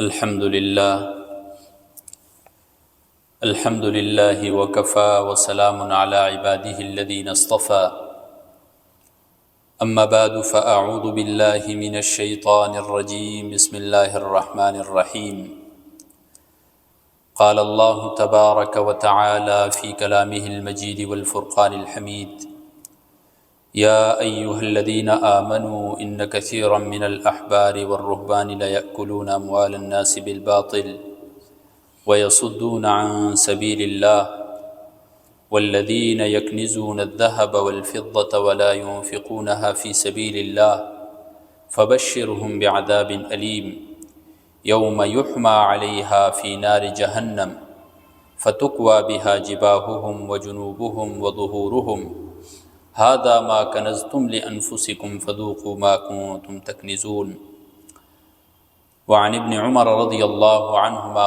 الحمد لله وكفى وسلام على عباده الذين اصطفى أما بعد فأعوذ بالله من الشيطان الرجيم بسم الله الرحمن الرحيم قال الله تبارك وتعالى في كلامه المجيد والفرقان الحميد يا أيها الذين آمنوا إن كثيرا من الأحبار والرهبان ليأكلون أموال الناس بالباطل ويصدون عن سبيل الله والذين يكنزون الذهب والفضة ولا ينفقونها في سبيل الله فبشرهم بعذاب أليم يوم يحمى عليها في نار جهنم فتكوى بها جباههم وجنوبهم وظهورهم هذا ما كنزتم لأنفسكم فذوقوا ما كنتم تكنزون وعن ابن عمر رضي الله عنهما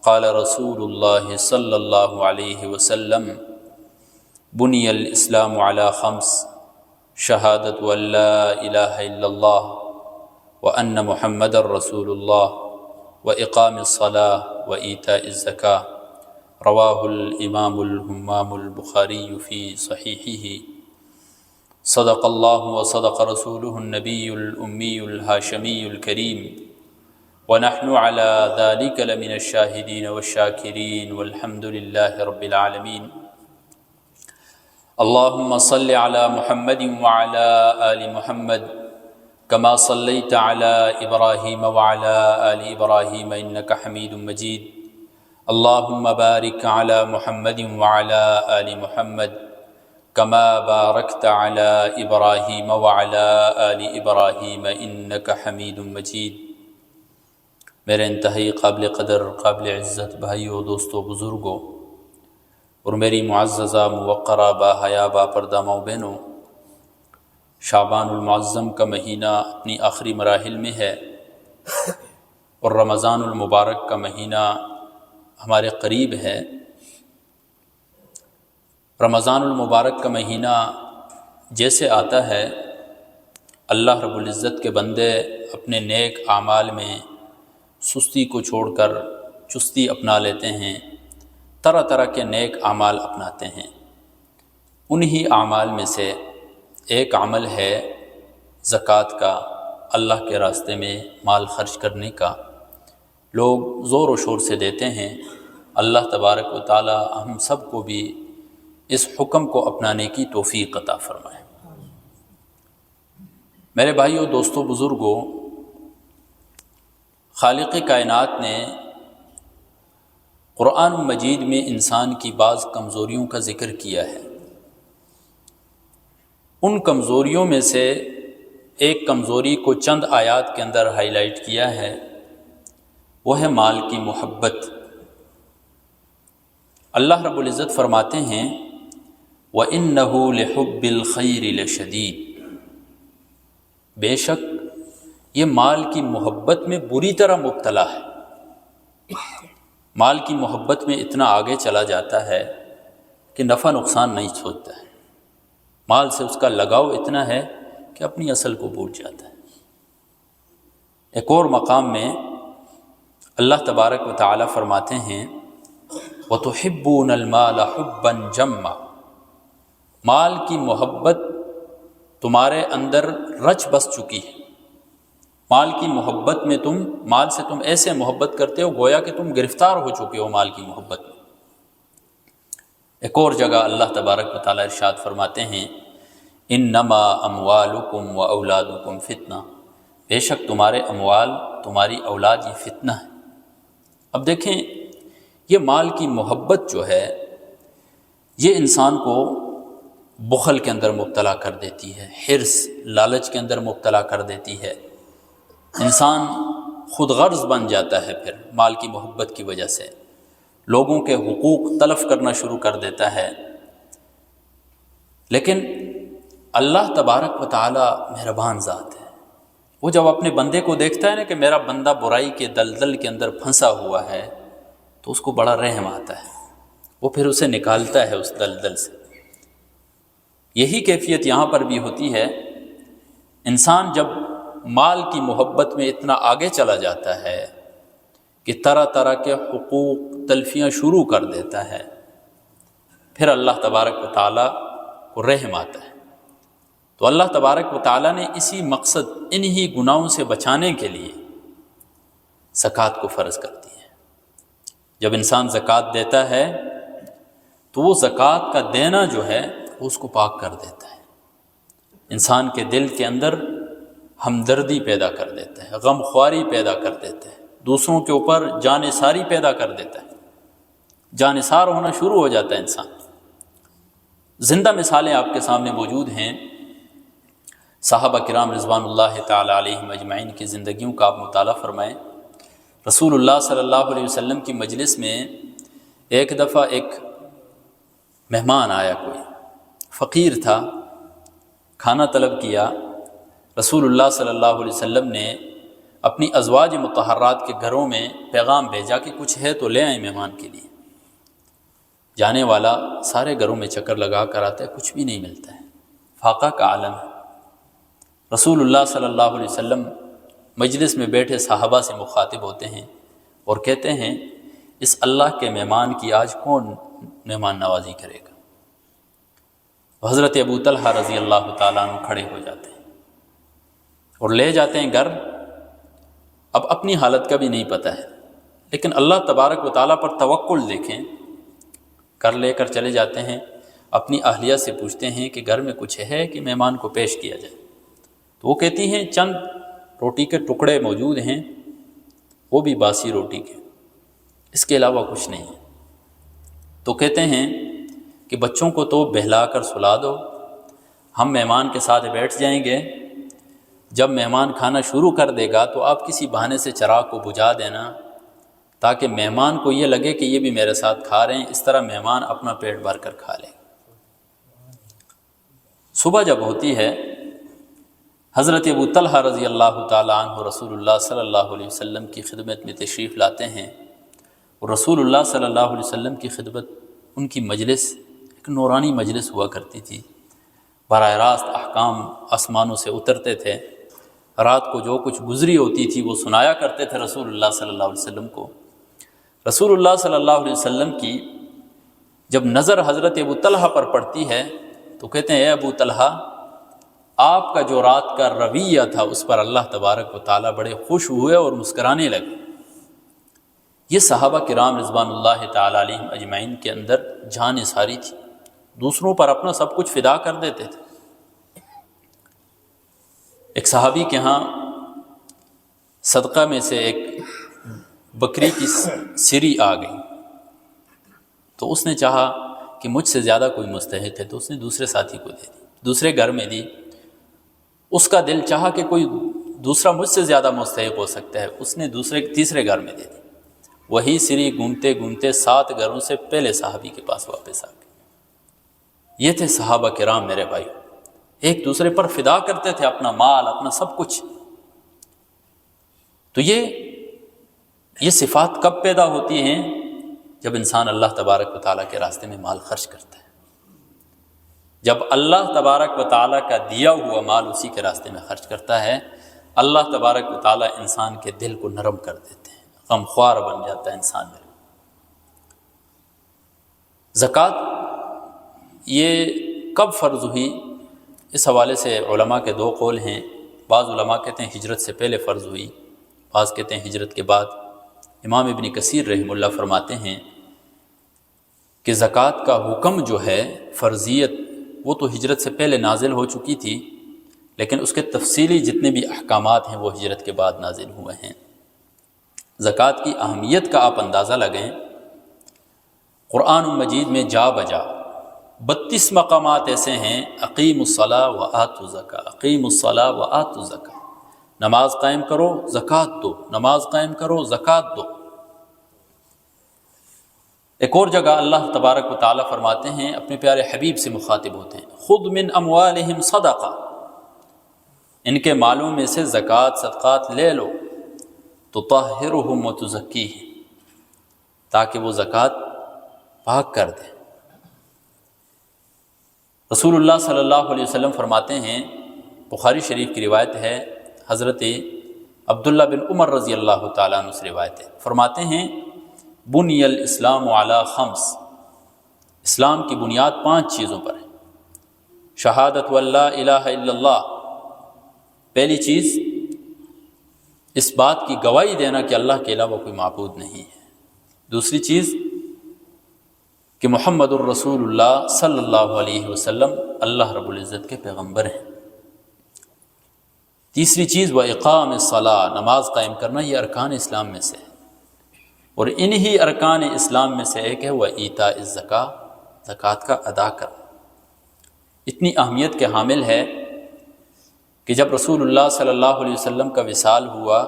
قال رسول الله صلى الله عليه وسلم بني الإسلام على خمس شهادة أن لا إله إلا الله وأن محمد رسول الله وإقام الصلاة وإيتاء الزكاة رواه الإمام الهمام البخاري في صحيحه صدق الله وصدق رسوله النبي الأمي الهاشمي الكريم ونحن على ذلك لمن الشاهدين والشاكرين والحمد لله رب العالمين اللهم صل على محمد وعلى آل محمد كما صليت على إبراهيم وعلى آل إبراهيم إنك حميد مجيد اللهم بارك على محمد وعلى آل محمد كما باركت على إبراهيم وعلى آل إبراهيم إنك حميد مجيد میرے انتہائی قابل قدر قابل عزت بھائیوں دوستوں بزرگوں اور میری معززہ موقرہ باحیا باپردہ ماؤں بہنوں، شعبان المعظم کا مہینہ اپنی آخری مراحل میں ہے اور رمضان المبارک کا مہینہ ہمارے قریب ہے۔ رمضان المبارک کا مہینہ جیسے آتا ہے، اللہ رب العزت کے بندے اپنے نیک اعمال میں سستی کو چھوڑ کر چستی اپنا لیتے ہیں، طرح طرح کے نیک اعمال اپناتے ہیں۔ انہی اعمال میں سے ایک عمل ہے زکوٰۃ کا، اللہ کے راستے میں مال خرچ کرنے کا۔ لوگ زور و شور سے دیتے ہیں۔ اللہ تبارک و تعالی ہم سب کو بھی اس حکم کو اپنانے کی توفیق عطا فرمائے۔ میرے بھائیوں دوستوں بزرگوں، خالق کائنات نے قرآن مجید میں انسان کی بعض کمزوریوں کا ذکر کیا ہے۔ ان کمزوریوں میں سے ایک کمزوری کو چند آیات کے اندر ہائی لائٹ کیا ہے، وہ ہے مال کی محبت۔ اللہ رب العزت فرماتے ہیں وَإِنَّهُ لِحُبِّ الْخَيْرِ لَشَدِيدٌ، بے شک یہ مال کی محبت میں بری طرح مبتلا ہے۔ مال کی محبت میں اتنا آگے چلا جاتا ہے کہ نفع نقصان نہیں سوچتا ہے۔ مال سے اس کا لگاؤ اتنا ہے کہ اپنی اصل کو بھول جاتا ہے۔ ایک اور مقام میں اللہ تبارک و تعالی فرماتے ہیں وَتُحِبُّونَ الْمَالَ حُبًّا جَمًّا، مال کی محبت تمہارے اندر رچ بس چکی ہے۔ مال کی محبت میں مال سے تم ایسے محبت کرتے ہو گویا کہ تم گرفتار ہو چکے ہو مال کی محبت میں۔ ایک اور جگہ اللہ تبارک و تعالی ارشاد فرماتے ہیں انما اموالکم و اولادکم فتنہ، بے شک تمہارے اموال تمہاری اولاد یہ فتنہ ہے۔ اب دیکھیں یہ مال کی محبت جو ہے یہ انسان کو بخل کے اندر مبتلا کر دیتی ہے، حرص لالچ کے اندر مبتلا کر دیتی ہے۔ انسان خود غرض بن جاتا ہے، پھر مال کی محبت کی وجہ سے لوگوں کے حقوق تلف کرنا شروع کر دیتا ہے۔ لیکن اللہ تبارک و تعالی مہربان ذات ہے، وہ جب اپنے بندے کو دیکھتا ہے نا کہ میرا بندہ برائی کے دلدل کے اندر پھنسا ہوا ہے تو اس کو بڑا رحم آتا ہے، وہ پھر اسے نکالتا ہے اس دلدل سے۔ یہی کیفیت یہاں پر بھی ہوتی ہے۔ انسان جب مال کی محبت میں اتنا آگے چلا جاتا ہے کہ طرح طرح کے حقوق تلفیاں شروع کر دیتا ہے، پھر اللہ تبارک و تعالیٰ کو رحم آتا ہے۔ تو اللہ تبارک و تعالیٰ نے اسی مقصد، انہی گناہوں سے بچانے کے لیے زکوٰۃ کو فرض کر دی ہے۔ جب انسان زکوٰۃ دیتا ہے تو وہ زکوٰۃ کا دینا جو ہے اس کو پاک کر دیتا ہے، انسان کے دل کے اندر ہمدردی پیدا کر دیتا ہے، غم خواری پیدا کر دیتا ہے، دوسروں کے اوپر جانثاری پیدا کر دیتا ہے، جانثار ہونا شروع ہو جاتا ہے انسان۔ زندہ مثالیں آپ کے سامنے موجود ہیں، صحابہ کرام رضوان اللہ تعالی علیہم اجمعین کی زندگیوں کا آپ مطالعہ فرمائیں۔ رسول اللہ صلی اللہ علیہ وسلم کی مجلس میں ایک دفعہ ایک مہمان آیا، کوئی فقیر تھا، کھانا طلب کیا۔ رسول اللہ صلی اللہ علیہ وسلم نے اپنی ازواج مطہرات کے گھروں میں پیغام بھیجا کہ کچھ ہے تو لے آئیں مہمان کے لیے۔ جانے والا سارے گھروں میں چکر لگا کر آتا ہے، کچھ بھی نہیں ملتا ہے، فاقہ کا عالم ہے۔ رسول اللہ صلی اللہ علیہ وسلم مجلس میں بیٹھے صحابہ سے مخاطب ہوتے ہیں اور کہتے ہیں، اس اللہ کے مہمان کی آج کون مہمان نوازی کرے گا؟ حضرت ابو طلحہ رضی اللہ تعالیٰ عنہ کھڑے ہو جاتے ہیں اور لے جاتے ہیں گھر۔ اب اپنی حالت کا بھی نہیں پتہ ہے، لیکن اللہ تبارک و تعالیٰ پر توکل دیکھیں، کر لے کر چلے جاتے ہیں۔ اپنی اہلیہ سے پوچھتے ہیں کہ گھر میں کچھ ہے کہ مہمان کو پیش کیا جائے؟ تو وہ کہتی ہیں چند روٹی کے ٹکڑے موجود ہیں، وہ بھی باسی روٹی کے، اس کے علاوہ کچھ نہیں ہے۔ تو کہتے ہیں کہ بچوں کو تو بہلا کر سلا دو، ہم مہمان کے ساتھ بیٹھ جائیں گے، جب مہمان کھانا شروع کر دے گا تو آپ کسی بہانے سے چراغ کو بجھا دینا، تاکہ مہمان کو یہ لگے کہ یہ بھی میرے ساتھ کھا رہے ہیں، اس طرح مہمان اپنا پیٹ بھر کر کھا لے۔ صبح جب ہوتی ہے، حضرت ابو طلحہ رضی اللہ تعالیٰ عنہ رسول اللہ صلی اللہ علیہ وسلم کی خدمت میں تشریف لاتے ہیں، اور رسول اللہ صلی اللہ علیہ وسلم کی خدمت، ان کی مجلس ایک نورانی مجلس ہوا کرتی تھی، براہ راست احکام آسمانوں سے اترتے تھے، رات کو جو کچھ گزری ہوتی تھی وہ سنایا کرتے تھے رسول اللہ صلی اللہ علیہ وسلم کو۔ رسول اللہ صلی اللہ علیہ وسلم کی جب نظر حضرت ابو طلحہ پر پڑتی ہے تو کہتے ہیں، اے ابو طلحہ، آپ کا جو رات کا رویہ تھا اس پر اللہ تبارک و تعالیٰ بڑے خوش ہوئے اور مسکرانے لگے۔ یہ صحابہ کرام رضوان اللہ تعالی علیہم اجمعین کے اندر جان ساری تھی، دوسروں پر اپنا سب کچھ فدا کر دیتے تھے۔ ایک صحابی کے ہاں صدقہ میں سے ایک بکری کی سری آ گئی، تو اس نے چاہا کہ مجھ سے زیادہ کوئی مستحق ہے، تو اس نے دوسرے ساتھی کو دے دی، دوسرے گھر میں دی۔ اس کا دل چاہا کہ کوئی دوسرا مجھ سے زیادہ مستحق ہو سکتا ہے، اس نے تیسرے گھر میں دے دی۔ وہی سری گھومتے گھومتے 7 گھروں سے پہلے صحابی کے پاس واپس آ گئی۔ یہ تھے صحابہ کرام میرے بھائی، ایک دوسرے پر فدا کرتے تھے اپنا مال، اپنا سب کچھ۔ تو یہ صفات کب پیدا ہوتی ہیں؟ جب انسان اللہ تبارک و تعالیٰ کے راستے میں مال خرچ کرتا ہے، جب اللہ تبارک و تعالیٰ کا دیا ہوا مال اسی کے راستے میں خرچ کرتا ہے، اللہ تبارک و تعالیٰ انسان کے دل کو نرم کر دیتے ہیں، غم خوار بن جاتا ہے انسان میں۔ زکوٰۃ یہ کب فرض ہوئی؟ اس حوالے سے علماء کے 2 قول ہیں۔ بعض علماء کہتے ہیں ہجرت سے پہلے فرض ہوئی، بعض کہتے ہیں ہجرت کے بعد۔ امام ابن کثیر رحمہ اللہ فرماتے ہیں کہ زکوٰۃ کا حکم جو ہے، فرضیت، وہ تو ہجرت سے پہلے نازل ہو چکی تھی، لیکن اس کے تفصیلی جتنے بھی احکامات ہیں وہ ہجرت کے بعد نازل ہوئے ہیں۔ زکوٰۃ کی اہمیت کا آپ اندازہ لگائیں، قرآن مجید میں جا بجا 32 مقامات ایسے ہیں، اقیم الصلاۃ و آتوا الزکاۃ، اقیم الصلاۃ و آتوا الزکاۃ، نماز قائم کرو زکوٰۃ دو، نماز قائم کرو زکوٰۃ دو۔ ایک اور جگہ اللہ تبارک و تعالیٰ فرماتے ہیں، اپنے پیارے حبیب سے مخاطب ہوتے ہیں، خذ من اموالہم صدقہ، ان کے مالوں میں سے زکوٰۃ صدقات لے لو، تطہرہم وتزکیہم، تاکہ وہ زکوٰۃ پاک کر دے۔ رسول اللہ صلی اللہ علیہ وسلم فرماتے ہیں، بخاری شریف کی روایت ہے، حضرت عبداللہ بن عمر رضی اللہ تعالیٰ عنہ سے روایت ہے، فرماتے ہیں بنی الاسلام علی خمس، اسلام کی بنیاد 5 چیزوں پر ہے۔ شہادت واللہ الہ الا اللہ، پہلی چیز اس بات کی گواہی دینا کہ اللہ کے علاوہ کوئی معبود نہیں ہے۔ دوسری چیز کہ محمد الرسول اللہ صلی اللہ علیہ وسلم اللہ رب العزت کے پیغمبر ہیں۔ تیسری چیز وہ اقام الصلاۃ، نماز قائم کرنا، یہ ارکان اسلام میں سے ہے، اور انہی ارکان اسلام میں سے ایک ہے وہ ایتاء الزکاۃ، زکوٰۃ کا ادا کرنا۔ اتنی اہمیت کے حامل ہے کہ جب رسول اللہ صلی اللہ علیہ وسلم کا وصال ہوا،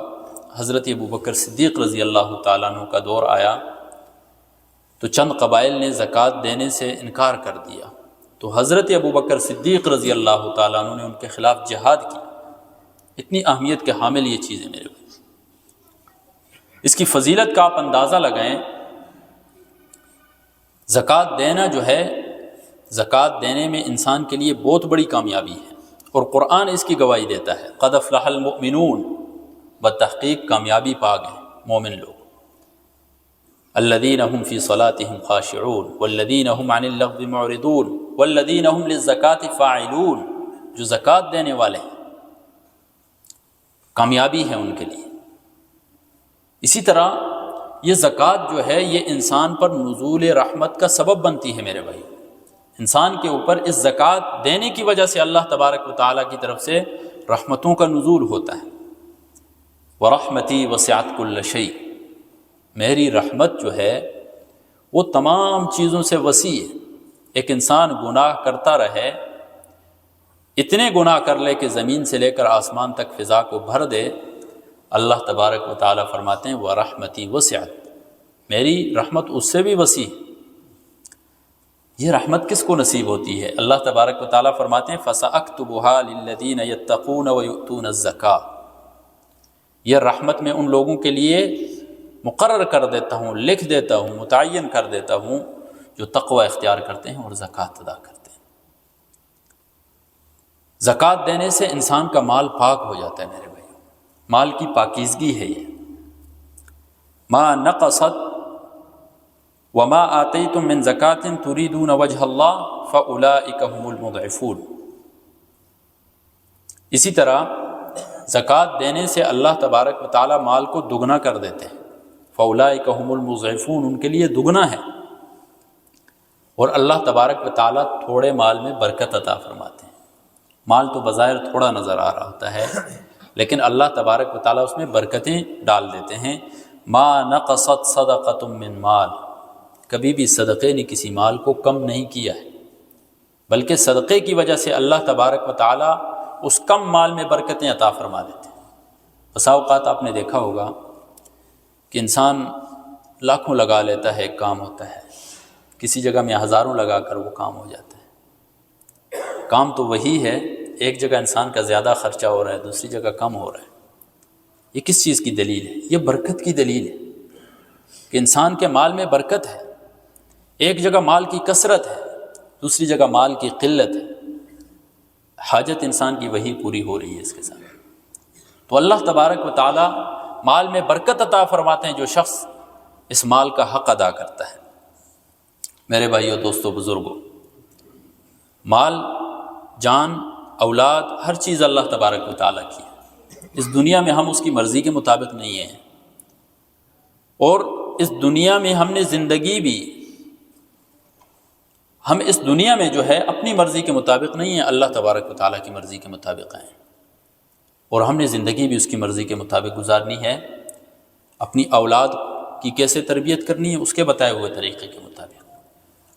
حضرت ابوبکر صدیق رضی اللہ تعالیٰ عنہ کا دور آیا تو چند قبائل نے زکوٰۃ دینے سے انکار کر دیا، تو حضرت ابوبکر صدیق رضی اللہ تعالیٰ عنہ نے ان کے خلاف جہاد کی۔ اتنی اہمیت کے حامل یہ چیزیں میرے بھائی، اس کی فضیلت کا آپ اندازہ لگائیں۔ زکوٰۃ دینا جو ہے، زکوٰۃ دینے میں انسان کے لیے بہت بڑی کامیابی ہے، اور قرآن اس کی گواہی دیتا ہے، قد افلح المؤمنون، بتحقیق کامیابی پا گئے مومن لوگ، الذین هم فی صلاتهم خاشعون والذین هم عن اللغو معرضون والذین هم للزکاة فاعلون، جو زکوٰۃ دینے والے ہیں کامیابی ہے ان کے لیے۔ اسی طرح یہ زکوٰۃ جو ہے یہ انسان پر نزول رحمت کا سبب بنتی ہے میرے بھائی، انسان کے اوپر اس زکوٰۃ دینے کی وجہ سے اللہ تبارک و تعالیٰ کی طرف سے رحمتوں کا نزول ہوتا ہے۔ وَرَحْمَتِي وَسِعَتْ كُلَّ شَيْءٍ، میری رحمت جو ہے وہ تمام چیزوں سے وسیع ہے۔ ایک انسان گناہ کرتا رہے، اتنے گناہ کر لے کہ زمین سے لے کر آسمان تک فضا کو بھر دے، اللہ تبارک و تعالیٰ فرماتے ہیں وَرَحْمَتِي وَسِعَتْ، میری رحمت اس سے بھی وسیع۔ یہ رحمت کس کو نصیب ہوتی ہے؟ اللہ تبارک و تعالیٰ فرماتے ہیں فَسَأَكْتُبُهَا لِلَّذِينَ يَتَّقُونَ وَيُؤْتُونَ الزَّكَاةَ، یہ رحمت میں ان لوگوں کے لیے مقرر کر دیتا ہوں، لکھ دیتا ہوں، متعین کر دیتا ہوں جو تقوی اختیار کرتے ہیں اور زکوٰۃ ادا کرتے ہیں۔ زکوٰۃ دینے سے انسان کا مال پاک ہو جاتا ہے میرے بھائی، مال کی پاکیزگی ہے یہ۔ ما نقصت وما آتیتم من زکاۃ تریدون وجہ اللہ فاولئک هم المضعفون، اسی طرح زکوٰۃ دینے سے اللہ تبارک و تعالیٰ مال کو دگنا کر دیتے ہیں، فاولئک هم المضعفون، ان کے لیے دگنا ہے۔ اور اللہ تبارک و تعالیٰ تھوڑے مال میں برکت عطا فرماتے ہیں۔ مال تو بظاہر تھوڑا نظر آ رہا ہوتا ہے، لیکن اللہ تبارک و تعالیٰ اس میں برکتیں ڈال دیتے ہیں۔ ما نقصت صدقۃ من مال، کبھی بھی صدقے نے کسی مال کو کم نہیں کیا ہے، بلکہ صدقے کی وجہ سے اللہ تبارک و تعالیٰ اس کم مال میں برکتیں عطا فرما دیتے ہیں۔ بسا اوقات آپ نے دیکھا ہوگا کہ انسان لاکھوں لگا لیتا ہے، ایک کام ہوتا ہے، کسی جگہ میں ہزاروں لگا کر وہ کام ہو جاتا ہے۔ کام تو وہی ہے، ایک جگہ انسان کا زیادہ خرچہ ہو رہا ہے، دوسری جگہ کم ہو رہا ہے۔ یہ کس چیز کی دلیل ہے؟ یہ برکت کی دلیل ہے کہ انسان کے مال میں برکت ہے۔ ایک جگہ مال کی کثرت ہے، دوسری جگہ مال کی قلت ہے، حاجت انسان کی وہی پوری ہو رہی ہے اس کے ساتھ۔ تو اللہ تبارک و تعالیٰ مال میں برکت عطا فرماتے ہیں جو شخص اس مال کا حق ادا کرتا ہے۔ میرے بھائیو، دوستو، بزرگوں، مال، جان، اولاد، ہر چیز اللہ تبارک و تعالیٰ کی ہے۔ اس دنیا میں ہم اس کی مرضی کے مطابق نہیں ہیں، اور اس دنیا میں ہم نے زندگی بھی، ہم اس دنیا میں جو ہے اپنی مرضی کے مطابق نہیں ہیں، اللہ تبارک و تعالیٰ کی مرضی کے مطابق ہیں، اور ہم نے زندگی بھی اس کی مرضی کے مطابق گزارنی ہے۔ اپنی اولاد کی کیسے تربیت کرنی ہے اس کے بتائے ہوئے طریقے کے مطابق،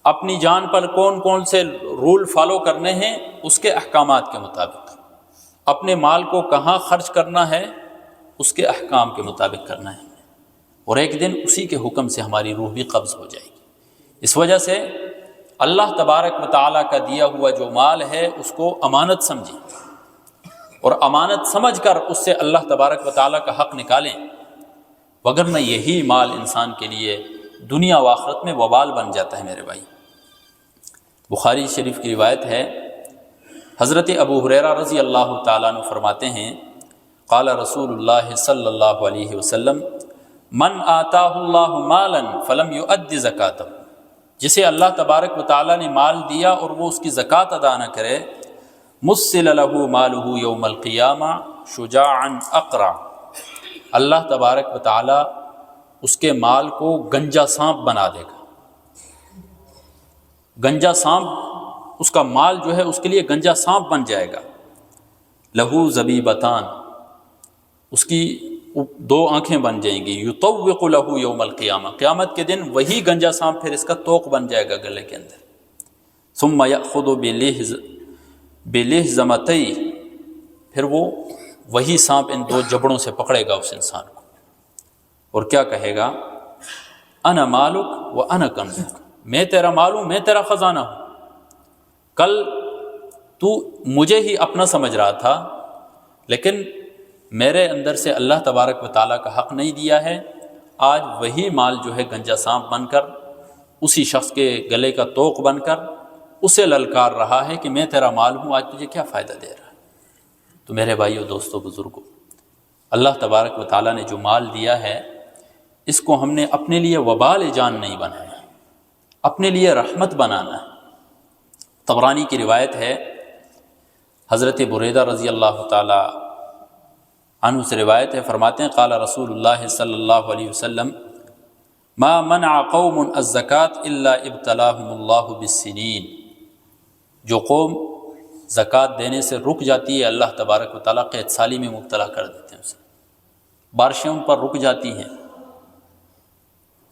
اپنی جان پر کون کون سے رول فالو کرنے ہیں اس کے احکامات کے مطابق، اپنے مال کو کہاں خرچ کرنا ہے اس کے احکام کے مطابق کرنا ہے، اور ایک دن اسی کے حکم سے ہماری روح بھی قبض ہو جائے گی۔ اس وجہ سے اللہ تبارک و تعالیٰ کا دیا ہوا جو مال ہے اس کو امانت سمجھیں، اور امانت سمجھ کر اس سے اللہ تبارک و تعالیٰ کا حق نکالیں، وگرنہ یہی مال انسان کے لیے دنیا و آخرت میں وبال بن جاتا ہے میرے بھائی۔ بخاری شریف کی روایت ہے، حضرت ابو ہریرہ رضی اللہ تعالیٰ عنہ فرماتے ہیں قال رسول اللہ صلی اللہ علیہ وسلم من آتاہ اللہ مالا فلم یؤد زکاتہ، جسے اللہ تبارک و تعالیٰ نے مال دیا اور وہ اس کی زکوٰۃ ادا نہ کرے، مُثِّلَ لَهُ مَالُهُ يَوْمَ الْقِيَامَةِ شُجَاعًا أَقْرَعًا، اللہ تبارک و تعالیٰ اس کے مال کو گنجا سانپ بنا دے گا۔ گنجا سانپ، اس کا مال جو ہے اس کے لیے گنجا سانپ بن جائے گا۔ لہو زبیبتان، اس کی دو آنکھیں بن جائیں گی۔ یطوق لہو یوم القیامہ، قیامت کے دن وہی گنجا سانپ پھر اس کا توق بن جائے گا گلے کے اندر۔ ثم یأخذ بلہزمتی، پھر وہ وہی سانپ ان دو جبڑوں سے پکڑے گا اس انسان کو، اور کیا کہے گا؟ انا مالک و انا کنزک، میں تیرا مال ہوں، میں تیرا خزانہ ہوں۔ کل تو مجھے ہی اپنا سمجھ رہا تھا، لیکن میرے اندر سے اللہ تبارک و تعالیٰ کا حق نہیں دیا ہے، آج وہی مال جو ہے گنجا سانپ بن کر اسی شخص کے گلے کا توق بن کر اسے للکار رہا ہے کہ میں تیرا مال ہوں، آج تجھے کیا فائدہ دے رہا ہے؟ تو میرے بھائیو، دوستو، بزرگوں، اللہ تبارک و تعالیٰ نے جو مال دیا ہے اس کو ہم نے اپنے لیے وبال جان نہیں بنانا، اپنے لیے رحمت بنانا ہے۔ طبرانی کی روایت ہے، حضرت بریدہ رضی اللہ تعالی عنہ سے روایت ہے، فرماتے ہیں قال رسول اللہ صلی اللہ علیہ وسلم ما منع قوم الزکاة الا ابتلاهم اللہ بالسنین، جو قوم زکوٰۃ دینے سے رک جاتی ہے اللہ تبارک و تعالیٰ قحط سالی میں مبتلا کر دیتے ہیں اسے، بارشیں ان پر رک جاتی ہیں،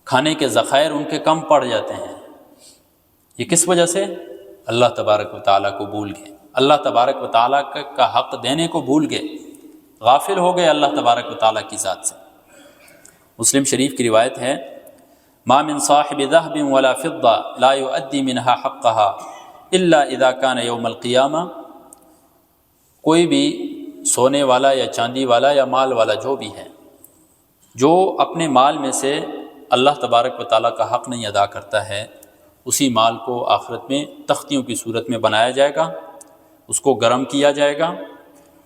کھانے کے ذخائر ان کے کم پڑ جاتے ہیں۔ یہ کس وجہ سے؟ اللہ تبارک و تعالیٰ کو بھول گئے، اللہ تبارک و تعالیٰ کا حق دینے کو بھول گئے، غافل ہو گئے اللہ تبارک و تعالیٰ کی ذات سے۔ مسلم شریف کی روایت ہے، ما من صاحب ذهب ولا فضة لا يؤدي منها حقها الا اذا كان يوم القيامة، کوئی بھی سونے والا یا چاندی والا یا مال والا جو بھی ہے، جو اپنے مال میں سے اللہ تبارک و تعالیٰ کا حق نہیں ادا کرتا ہے، اسی مال کو آخرت میں تختیوں کی صورت میں بنایا جائے گا، اس کو گرم کیا جائے گا،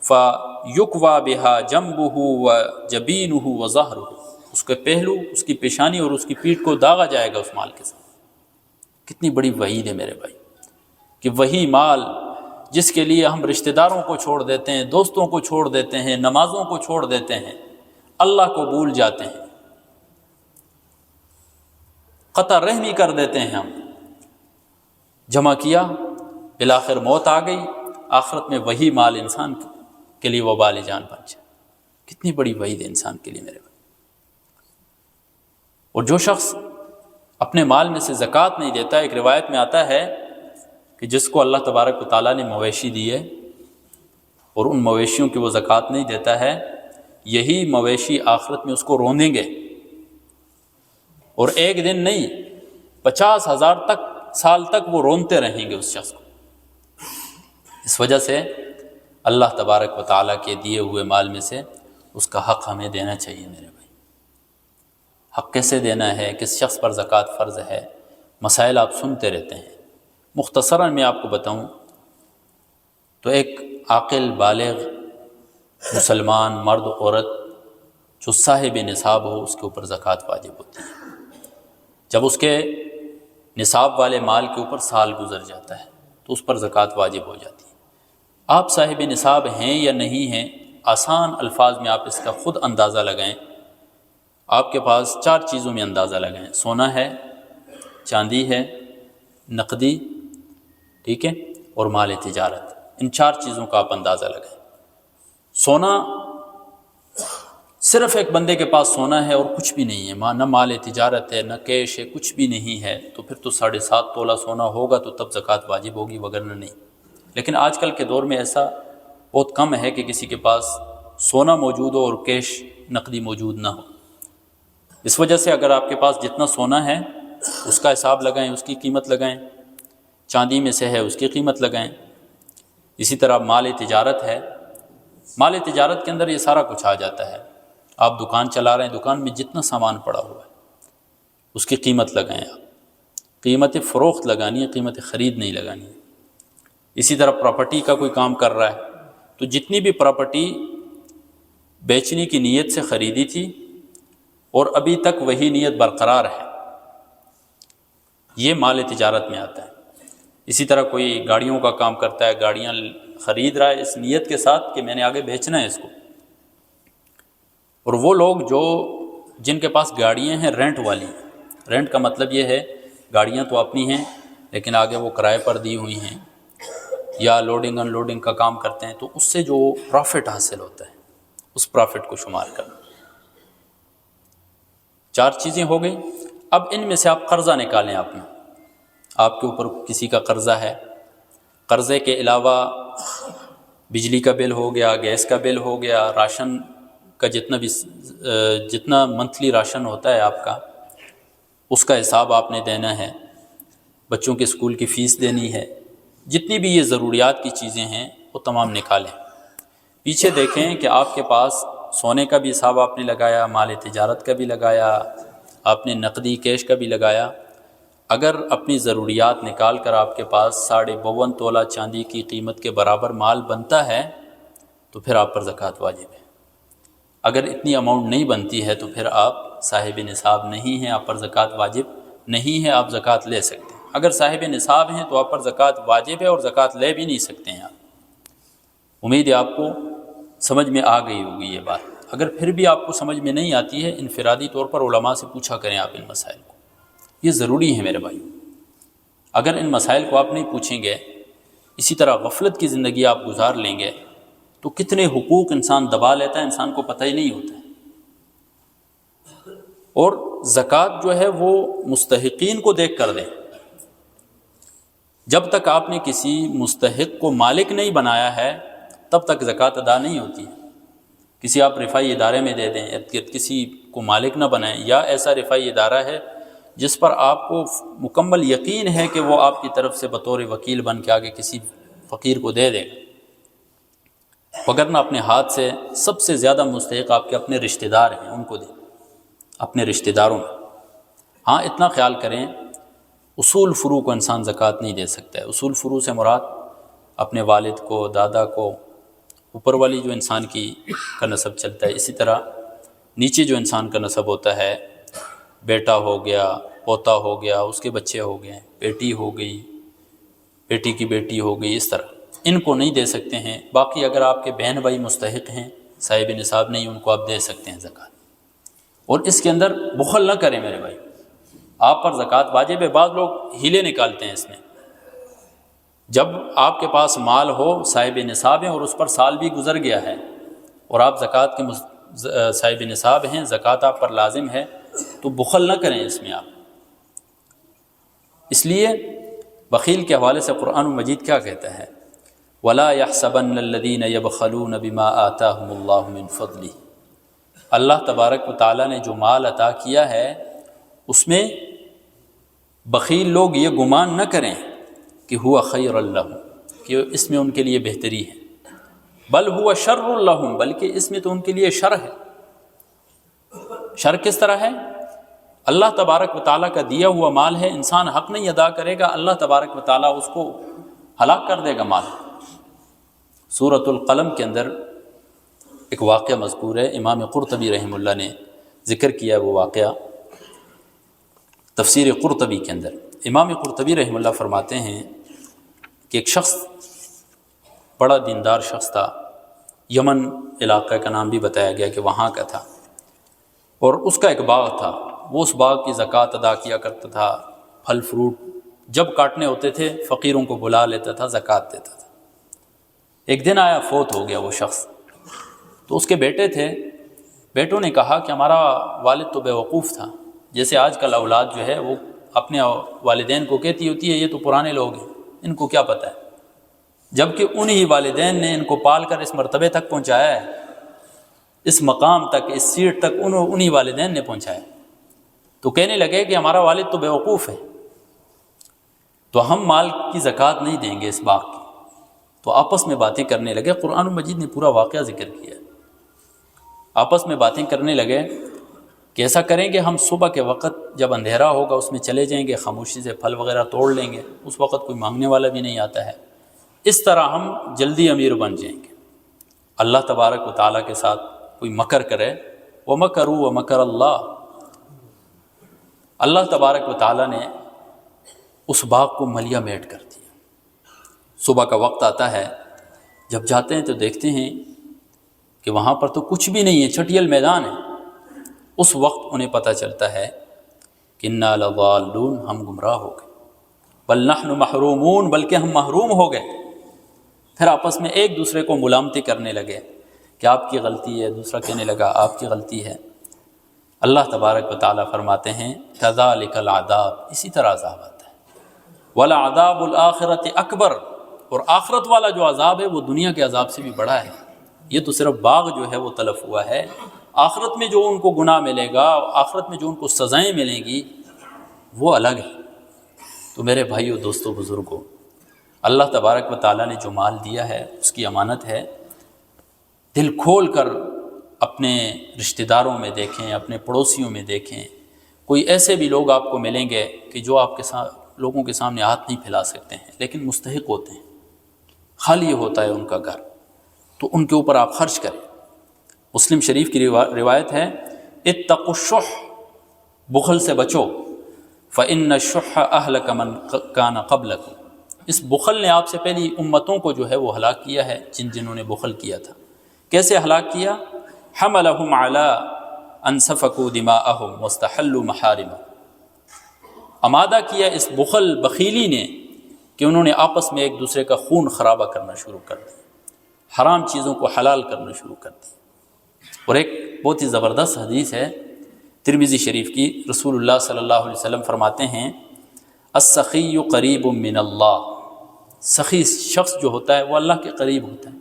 فَيُكْوَى بِهَا جَنْبُهُ وَجَبِينُهُ وَظَهْرُهُ، اس کے پہلو، اس کی پیشانی اور اس کی پیٹھ کو داغا جائے گا اس مال کے ساتھ۔ کتنی بڑی وعید ہے میرے بھائی، کہ وہی مال جس کے لیے ہم رشتہ داروں کو چھوڑ دیتے ہیں، دوستوں کو چھوڑ دیتے ہیں، نمازوں کو چھوڑ دیتے ہیں، اللہ کو بھول جاتے ہیں، قطع رحمی کر دیتے ہیں، ہم جمع کیا، بالآخر موت آ گئی، آخرت میں وہی مال انسان کے لیے وبال جان بن جائے۔ کتنی بڑی وعید ہے انسان کے لیے میرے بھائی۔ اور جو شخص اپنے مال میں سے زکوٰۃ نہیں دیتا، ایک روایت میں آتا ہے کہ جس کو اللہ تبارک و تعالیٰ نے مویشی دیے اور ان مویشیوں کی وہ زکوٰۃ نہیں دیتا ہے، یہی مویشی آخرت میں اس کو روندیں گے، اور ایک دن نہیں 50,000 سال تک وہ رونتے رہیں گے اس شخص کو۔ اس وجہ سے اللہ تبارک و تعالیٰ کے دیے ہوئے مال میں سے اس کا حق ہمیں دینا چاہیے میرے بھائی۔ حق کیسے دینا ہے، کس شخص پر زکوٰۃ فرض ہے، مسائل آپ سنتے رہتے ہیں۔ مختصراً میں آپ کو بتاؤں تو ایک عاقل بالغ مسلمان مرد عورت جو صاحب نصاب ہو، اس کے اوپر زکوٰۃ واجب ہوتی ہے۔ جب اس کے نصاب والے مال کے اوپر سال گزر جاتا ہے تو اس پر زکوٰۃ واجب ہو جاتی ہے۔ آپ صاحب نصاب ہیں یا نہیں ہیں، آسان الفاظ میں آپ اس کا خود اندازہ لگائیں۔ آپ کے پاس 4 چیزوں میں اندازہ لگائیں، سونا ہے، چاندی ہے، نقدی، ٹھیک ہے، اور مال تجارت۔ ان 4 چیزوں کا آپ اندازہ لگائیں۔ سونا، صرف ایک بندے کے پاس سونا ہے اور کچھ بھی نہیں ہے، نہ مال تجارت ہے، نہ کیش ہے، کچھ بھی نہیں ہے، تو پھر تو 7.5 تولہ سونا ہوگا تو تب زکوٰۃ واجب ہوگی، وگرنہ نہیں۔ لیکن آج کل کے دور میں ایسا بہت کم ہے کہ کسی کے پاس سونا موجود ہو اور کیش نقدی موجود نہ ہو۔ اس وجہ سے اگر آپ کے پاس جتنا سونا ہے اس کا حساب لگائیں، اس کی قیمت لگائیں، چاندی میں سے ہے اس کی قیمت لگائیں۔ اسی طرح مال تجارت ہے، مال تجارت کے اندر یہ سارا کچھ آ جاتا ہے۔ آپ دکان چلا رہے ہیں، دکان میں جتنا سامان پڑا ہوا ہے اس کی قیمت لگائیں۔ آپ قیمت فروخت لگانی ہے، قیمت خرید نہیں لگانی ہے۔ اسی طرح پراپرٹی کا کوئی کام کر رہا ہے تو جتنی بھی پراپرٹی بیچنے کی نیت سے خریدی تھی اور ابھی تک وہی نیت برقرار ہے، یہ مال تجارت میں آتا ہے۔ اسی طرح کوئی گاڑیوں کا کام کرتا ہے، گاڑیاں خرید رہا ہے اس نیت کے ساتھ کہ میں نے آگے بیچنا ہے اس کو، اور وہ لوگ جن کے پاس گاڑیاں ہیں رینٹ والی، رینٹ کا مطلب یہ ہے گاڑیاں تو اپنی ہیں لیکن آگے وہ کرائے پر دی ہوئی ہیں یا لوڈنگ ان لوڈنگ کا کام کرتے ہیں، تو اس سے جو پروفٹ حاصل ہوتا ہے اس پروفٹ کو شمار کرنا۔ 4 چیزیں ہو گئی۔ اب ان میں سے آپ قرضہ نکالیں اپنا، آپ کے اوپر کسی کا قرضہ ہے، قرضے کے علاوہ بجلی کا بل ہو گیا، گیس کا بل ہو گیا، راشن کا جتنا منتھلی راشن ہوتا ہے آپ کا، اس کا حساب آپ نے دینا ہے، بچوں کے اسکول کی فیس دینی ہے، جتنی بھی یہ ضروریات کی چیزیں ہیں وہ تمام نکالیں۔ پیچھے دیکھیں کہ آپ کے پاس سونے کا بھی حساب آپ نے لگایا، مال تجارت کا بھی لگایا، آپ نے نقدی کیش کا بھی لگایا۔ اگر اپنی ضروریات نکال کر آپ کے پاس 52.5 تولہ چاندی کی قیمت کے برابر مال بنتا ہے تو پھر آپ پر زکوٰۃ واجب ہے۔ اگر اتنی اماؤنٹ نہیں بنتی ہے تو پھر آپ صاحب نصاب نہیں ہیں، آپ پر زکوٰۃ واجب نہیں ہے، آپ زکوٰۃ لے سکتے ہیں۔ اگر صاحب نصاب ہیں تو آپ پر زکوٰۃ واجب ہے اور زکوٰۃ لے بھی نہیں سکتے ہیں آپ۔ امید ہے آپ کو سمجھ میں آ گئی ہوگی یہ بات۔ اگر پھر بھی آپ کو سمجھ میں نہیں آتی ہے، انفرادی طور پر علماء سے پوچھا کریں آپ ان مسائل کو، یہ ضروری ہے میرے بھائی۔ اگر ان مسائل کو آپ نہیں پوچھیں گے، اسی طرح غفلت کی زندگی آپ گزار لیں گے تو کتنے حقوق انسان دبا لیتا ہے، انسان کو پتہ ہی نہیں ہوتا ہے۔ اور زکوٰۃ جو ہے وہ مستحقین کو دیکھ کر دیں۔ جب تک آپ نے کسی مستحق کو مالک نہیں بنایا ہے تب تک زکوٰۃ ادا نہیں ہوتی ہے۔ کسی آپ رفاعی ادارے میں دے دیں، کسی کو مالک نہ بنائیں، یا ایسا رفاعی ادارہ ہے جس پر آپ کو مکمل یقین ہے کہ وہ آپ کی طرف سے بطور وکیل بن کے آگے کسی فقیر کو دے دے گا، وگرنہ اپنے ہاتھ سے سب سے زیادہ مستحق آپ کے اپنے رشتہ دار ہیں، ان کو دیں، اپنے رشتہ داروں میں۔ ہاں اتنا خیال کریں، اصول فروع کو انسان زکوٰۃ نہیں دے سکتا ہے۔ اصول فروع سے مراد اپنے والد کو، دادا کو، اوپر والی جو انسان کا نسب چلتا ہے، اسی طرح نیچے جو انسان کا نسب ہوتا ہے، بیٹا ہو گیا، پوتا ہو گیا، اس کے بچے ہو گئے، بیٹی ہو گئی، بیٹی کی بیٹی ہو گئی، اس طرح ان کو نہیں دے سکتے ہیں۔ باقی اگر آپ کے بہن بھائی مستحق ہیں، صاحب نصاب نہیں، ان کو آپ دے سکتے ہیں زکوٰۃ۔ اور اس کے اندر بخل نہ کریں میرے بھائی، آپ پر زکوٰۃ واجب ہے۔ بعض لوگ ہیلے نکالتے ہیں اس میں۔ جب آپ کے پاس مال ہو، صاحب نصاب ہے اور اس پر سال بھی گزر گیا ہے اور آپ زکوٰۃ کے صاحب نصاب ہیں، زکوٰۃ آپ پر لازم ہے، تو بخل نہ کریں اس میں آپ۔ اس لیے بخیل کے حوالے سے قرآن مجید کیا کہتا ہے؟ وَلَا يَحْسَبَنَّ الَّذِينَ يَبْخَلُونَ بِمَا آتَاهُمُ اللَّهُ مِنْ فَضْلِهِ۔ اللہ تبارک و تعالیٰ نے جو مال عطا کیا ہے اس میں بخیل لوگ یہ گمان نہ کریں کہ ہوا خیر لہم، کہ اس میں ان کے لیے بہتری ہے، بل ہوا شر لہم، بلکہ اس میں تو ان کے لیے شر ہے۔ شر کس طرح ہے؟ اللہ تبارک و تعالیٰ کا دیا ہوا مال ہے، انسان حق نہیں ادا کرے گا، اللہ تبارک و تعالیٰ اس کو ہلاک کر دے گا مال۔ سورۃ القلم کے اندر ایک واقعہ مذکور ہے، امام قرطبی رحمہ اللہ نے ذکر کیا وہ واقعہ تفسیر قرطبی کے اندر۔ امام قرطبی رحمہ اللہ فرماتے ہیں کہ ایک شخص بڑا دیندار شخص تھا، یمن علاقہ کا نام بھی بتایا گیا کہ وہاں کا تھا، اور اس کا ایک باغ تھا، وہ اس باغ کی زکوٰۃ ادا کیا کرتا تھا، پھل فروٹ جب کاٹنے ہوتے تھے فقیروں کو بلا لیتا تھا، زکوٰۃ دیتا تھا۔ ایک دن آیا، فوت ہو گیا وہ شخص، تو اس کے بیٹے تھے، بیٹوں نے کہا کہ ہمارا والد تو بیوقوف تھا، جیسے آج کل اولاد جو ہے وہ اپنے والدین کو کہتی ہوتی ہے یہ تو پرانے لوگ ہیں، ان کو کیا پتہ ہے، جبکہ انہی والدین نے ان کو پال کر اس مرتبے تک پہنچایا ہے، اس مقام تک، اس سیٹ تک انہی والدین نے پہنچایا۔ تو کہنے لگے کہ ہمارا والد تو بیوقوف ہے، تو ہم مال کی زکوٰۃ نہیں دیں گے اس باغ کی۔ تو آپس میں باتیں کرنے لگے، قرآن مجید نے پورا واقعہ ذکر کیا، آپس میں باتیں کرنے لگے کہ ایسا کریں گے ہم صبح کے وقت جب اندھیرا ہوگا اس میں چلے جائیں گے، خاموشی سے پھل وغیرہ توڑ لیں گے، اس وقت کوئی مانگنے والا بھی نہیں آتا ہے، اس طرح ہم جلدی امیر بن جائیں گے۔ اللہ تبارک و تعالیٰ کے ساتھ کوئی مکر کرے، وَمَكَرُوا وَمَكَرَ اللَّهُ، اللہ تبارک و تعالیٰ نے اس باغ کو ملیا میٹ کر دیا۔ صبح کا وقت آتا ہے، جب جاتے ہیں تو دیکھتے ہیں کہ وہاں پر تو کچھ بھی نہیں ہے، چھٹیل میدان ہے۔ اس وقت انہیں پتہ چلتا ہے کہ اِنَّا لَضَالُّونَ، ہم گمراہ ہو گئے، بل نحن محرومون، بلکہ ہم محروم ہو گئے۔ پھر آپس میں ایک دوسرے کو ملامتی کرنے لگے کہ آپ کی غلطی ہے، دوسرا کہنے لگا آپ کی غلطی ہے۔ اللہ تبارک و تعالیٰ فرماتے ہیں کذالک العذاب، اسی طرح عذاب آتا ہے، ولعذاب الآخرۃ اکبر، اور آخرت والا جو عذاب ہے وہ دنیا کے عذاب سے بھی بڑا ہے۔ یہ تو صرف باغ جو ہے وہ تلف ہوا ہے، آخرت میں جو ان کو گناہ ملے گا، آخرت میں جو ان کو سزائیں ملیں گی وہ الگ ہے۔ تو میرے بھائیو، دوستو، بزرگوں، اللہ تبارک و تعالیٰ نے جو مال دیا ہے اس کی امانت ہے۔ دل کھول کر اپنے رشتہ داروں میں دیکھیں، اپنے پڑوسیوں میں دیکھیں، کوئی ایسے بھی لوگ آپ کو ملیں گے کہ جو آپ کے ساتھ لوگوں کے سامنے ہاتھ نہیں پھیلا سکتے ہیں لیکن مستحق ہوتے ہیں، خالی ہوتا ہے ان کا گھر، تو ان کے اوپر آپ خرچ کریں۔ مسلم شریف کی روایت ہے اتقوا الشح، بخل سے بچو، فإن الشح أهلك من كان قبلكم، اس بخل نے آپ سے پہلی امتوں کو جو ہے وہ ہلاک کیا ہے، جنہوں نے بخل کیا تھا۔ کیسے ہلاک کیا؟ حملهم على ان سفكوا دماءهم واستحلوا محارمهم، آمادہ کیا اس بخل بخیلی نے کہ انہوں نے آپس میں ایک دوسرے کا خون خرابہ کرنا شروع کر دیا، حرام چیزوں کو حلال کرنا شروع کر دیا۔ اور ایک بہت ہی زبردست حدیث ہے ترمذی شریف کی، رسول اللہ صلی اللہ علیہ وسلم فرماتے ہیں السخی قریب من اللہ، سخی شخص جو ہوتا ہے وہ اللہ کے قریب ہوتا ہے۔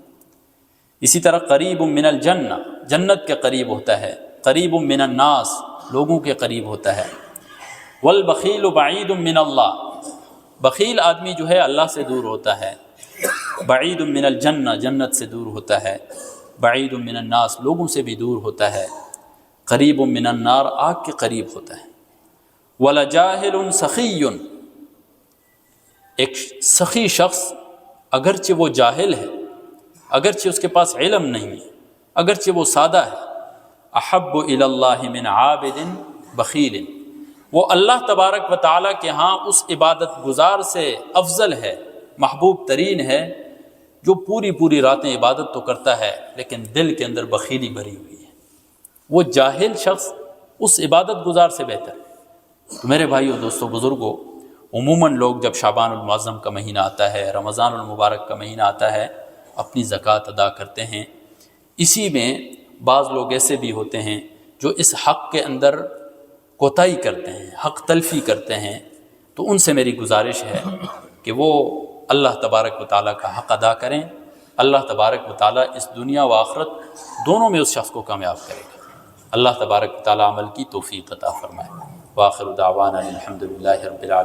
اسی طرح قریب من الجنہ، جنت کے قریب ہوتا ہے۔ قریب من الناس، لوگوں کے قریب ہوتا ہے۔ والبخیل بعید من اللہ، بخیل آدمی جو ہے اللہ سے دور ہوتا ہے۔ بعید من الجنہ، جنت سے دور ہوتا ہے۔ بعید من الناس، لوگوں سے بھی دور ہوتا ہے۔ قریب من النار، آگ کے قریب ہوتا ہے۔ ولجاہل سخی، ایک سخی شخص اگرچہ وہ جاہل ہے، اگرچہ اس کے پاس علم نہیں ہے، اگرچہ وہ سادہ ہے، احب الی اللہ من عابد بخیل، وہ اللہ تبارک و تعالیٰ کے ہاں اس عبادت گزار سے افضل ہے، محبوب ترین ہے، جو پوری راتیں عبادت تو کرتا ہے لیکن دل کے اندر بخیلی بھری ہوئی ہے۔ وہ جاہل شخص اس عبادت گزار سے بہتر ہے۔ تو میرے بھائیو، دوستو، بزرگوں، عموماً لوگ جب شعبان المعظم کا مہینہ آتا ہے، رمضان المبارک کا مہینہ آتا ہے، اپنی زکوٰۃ ادا کرتے ہیں۔ اسی میں بعض لوگ ایسے بھی ہوتے ہیں جو اس حق کے اندر کوتاہی کرتے ہیں، حق تلفی کرتے ہیں۔ تو ان سے میری گزارش ہے کہ وہ اللہ تبارک و تعالیٰ کا حق ادا کریں۔ اللہ تبارک و تعالیٰ اس دنیا و آخرت دونوں میں اس شخص کو کامیاب کرے گا۔ اللہ تبارک و تعالیٰ عمل کی توفیق عطا فرمائے۔ وآخر دعوانا الحمد للہ رب العالمین۔